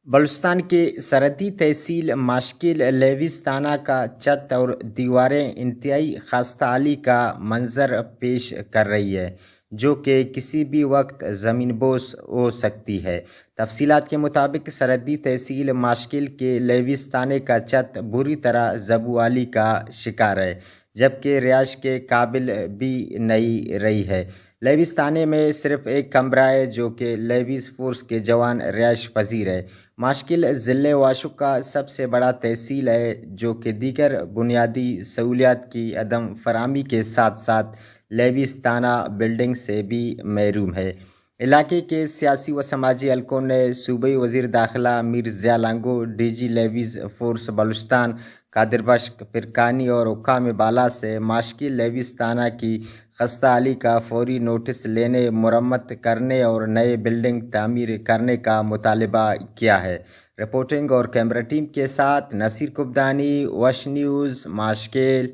بلوچستان کے سرحدی تحصیل ماشکل لیوستانہ کا چھت اور دیواریں انتہائی خستہ حالی کا منظر پیش کر رہی ہے، جو کہ کسی بھی وقت زمین بوس ہو سکتی ہے۔ تفصیلات کے مطابق سرحدی تحصیل ماشکل کے لیوستانے کا چھت بری طرح زبوالی کا شکار ہے، جبکہ رہائش کے قابل بھی نہیں رہی ہے۔ لیوستانے میں صرف ایک کمرہ ہے جو کہ لیویز فورس کے جوان رہائش پذیر ہے۔ ماشکل ضلع واشوق کا سب سے بڑا تحصیل ہے، جو کہ دیگر بنیادی سہولیات کی عدم فراہمی کے ساتھ ساتھ لیوستانہ بلڈنگ سے بھی محروم ہے۔ علاقے کے سیاسی و سماجی حلقوں نے صوبائی وزیر داخلہ Mir Zia Langove, D G Levies force Balochistan Qadir بشک پرکانی اور حکام بالا سے ماشکل لیوستانہ کی خستہ حالی کا فوری نوٹس لینے، مرمت کرنے اور نئے بلڈنگ تعمیر کرنے کا مطالبہ کیا ہے۔ رپورٹنگ اور کیمرہ ٹیم کے ساتھ نصیر کبدانی، وش نیوز، ماشکل۔